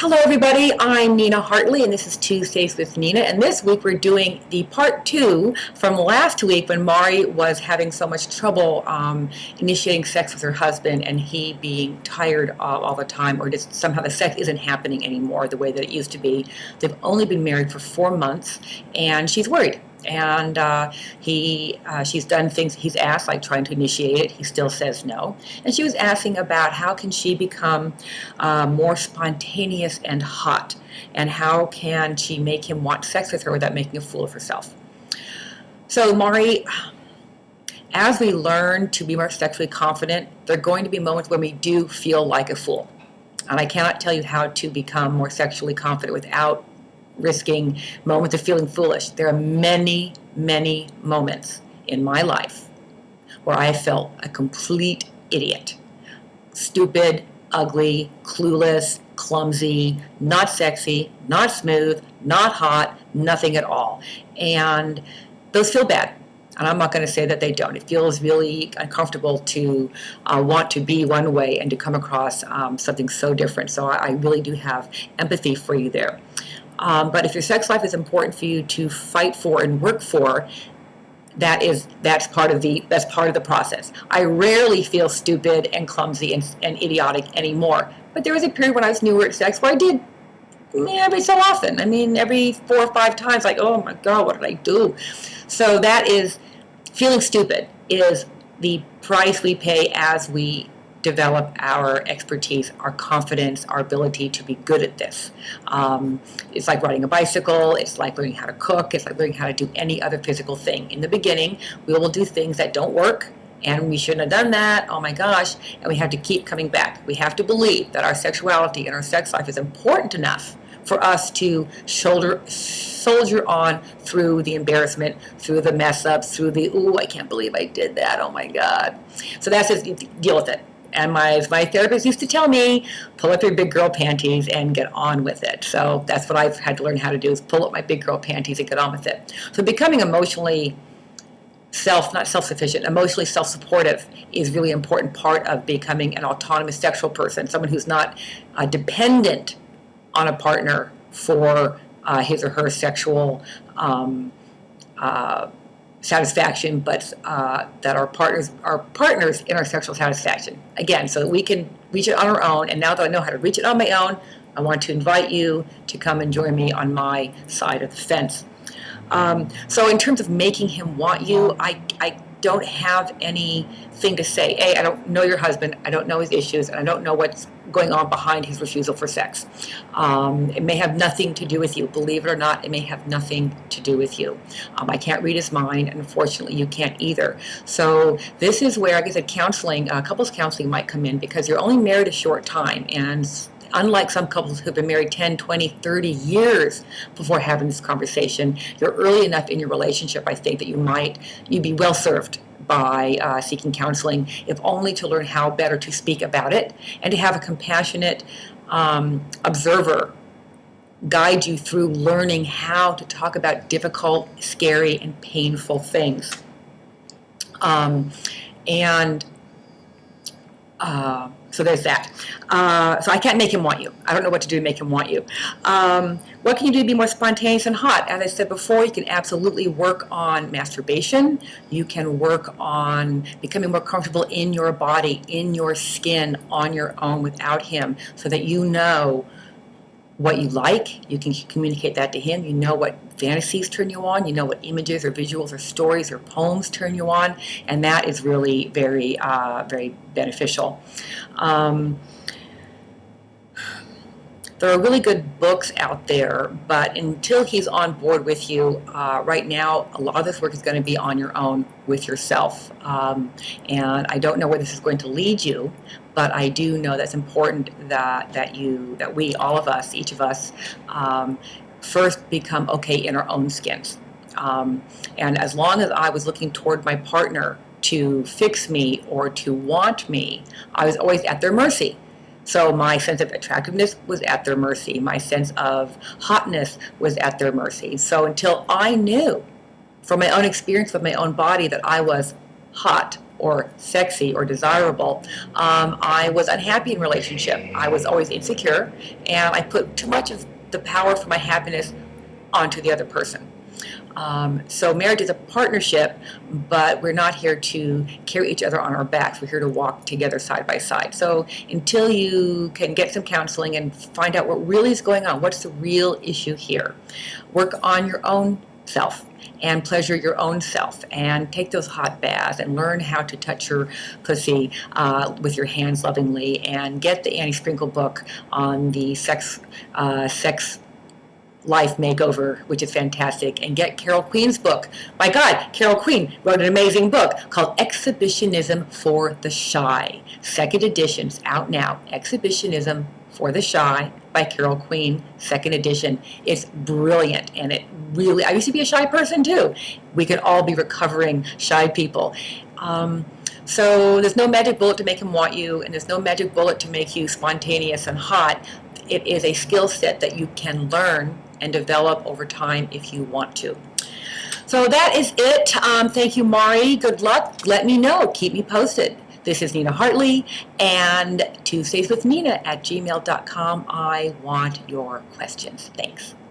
Hello everybody, I'm Nina Hartley and this is Tuesdays with Nina, and this week we're doing the part 2 from last week when Mari was having so much trouble initiating sex with her husband and he being tired all the time, or just somehow the sex isn't happening anymore the way that it used to be. They've only been married for 4 months and she's worried. And she's done things he's asked, like trying to initiate it. He still says no. And she was asking about how can she become more spontaneous and hot, and how can she make him want sex with her without making a fool of herself. So Mari, as we learn to be more sexually confident, there are going to be moments when we do feel like a fool. And I cannot tell you how to become more sexually confident without risking moments of feeling foolish. There are many, many moments in my life where I felt a complete idiot. Stupid, ugly, clueless, clumsy, not sexy, not smooth, not hot, nothing at all. And those feel bad. And I'm not going to say that they don't. It feels really uncomfortable to want to be one way and to come across something so different. So I really do have empathy for you there. But if your sex life is important for you to fight for and work for, that's part of the process. I rarely feel stupid and clumsy and idiotic anymore. But there was a period when I was newer at sex where I did, every so often. I mean, every 4 or 5 times, like, oh my God, what did I do? So that is, feeling stupid is the price we pay as we develop our expertise, our confidence, our ability to be good at this. It's like riding a bicycle, it's like learning how to cook, it's like learning how to do any other physical thing. In the beginning, we will do things that don't work, and we shouldn't have done that, oh my gosh, and we have to keep coming back. We have to believe that our sexuality and our sex life is important enough for us to soldier on through the embarrassment, through the mess ups, through the, ooh, I can't believe I did that, oh my God. So that's just, deal with it. And my therapist used to tell me, pull up your big girl panties and get on with it. So that's what I've had to learn how to do, is pull up my big girl panties and get on with it. So becoming emotionally not self-sufficient, emotionally self-supportive is really an important part of becoming an autonomous sexual person, someone who's not dependent on a partner for his or her sexual satisfaction, but that our partners are partners in our sexual satisfaction. Again, so that we can reach it on our own. And now that I know how to reach it on my own, I want to invite you to come and join me on my side of the fence. So in terms of making him want you, I don't have anything to say. I don't know your husband, I don't know his issues, and I don't know what's going on behind his refusal for sex. It may have nothing to do with you. Believe it or not, it may have nothing to do with you. I can't read his mind, and unfortunately you can't either. So this is where, like I said, counseling, couples counseling might come in, because you're only married a short time, and unlike some couples who've been married 10, 20, 30 years before having this conversation, you're early enough in your relationship, I think, that you'd be well served by seeking counseling, if only to learn how better to speak about it and to have a compassionate observer guide you through learning how to talk about difficult, scary, and painful things. So there's that. So I can't make him want you. I don't know what to do to make him want you. What can you do to be more spontaneous and hot? As I said before, you can absolutely work on masturbation. You can work on becoming more comfortable in your body, in your skin, on your own without him, so that you know what you like. You can communicate that to him. You know what fantasies turn you on. You know what images or visuals or stories or poems turn you on. And that is really very, very beneficial. There are really good books out there, but until he's on board with you, right now, a lot of this work is going to be on your own with yourself. And I don't know where this is going to lead you, but I do know that's important that we, all of us, each of us, first become okay in our own skins. And as long as I was looking toward my partner to fix me or to want me, I was always at their mercy. So my sense of attractiveness was at their mercy. My sense of hotness was at their mercy. So until I knew from my own experience with my own body that I was hot, or sexy or desirable. I was unhappy in relationship. I was always insecure, and I put too much of the power for my happiness onto the other person. So marriage is a partnership, but we're not here to carry each other on our backs. We're here to walk together side by side. So until you can get some counseling and find out what really is going on, what's the real issue here, work on your own self and pleasure your own self, and take those hot baths and learn how to touch your pussy with your hands lovingly, and get the Annie Sprinkle book on the sex life makeover, which is fantastic, and get Carol Queen's book. My God, Carol Queen wrote an amazing book called Exhibitionism for the Shy. Second edition's out now. Exhibitionism for the Shy by Carol Queen, second edition. It's brilliant, and it really, I used to be a shy person too. We can all be recovering shy people. So there's no magic bullet to make him want you, and there's no magic bullet to make you spontaneous and hot. It is a skill set that you can learn and develop over time if you want to. So that is it. Thank you, Mari. Good luck. Let me know. Keep me posted. This is Nina Hartley, and Tuesdays with Nina at gmail.com. I want your questions. Thanks.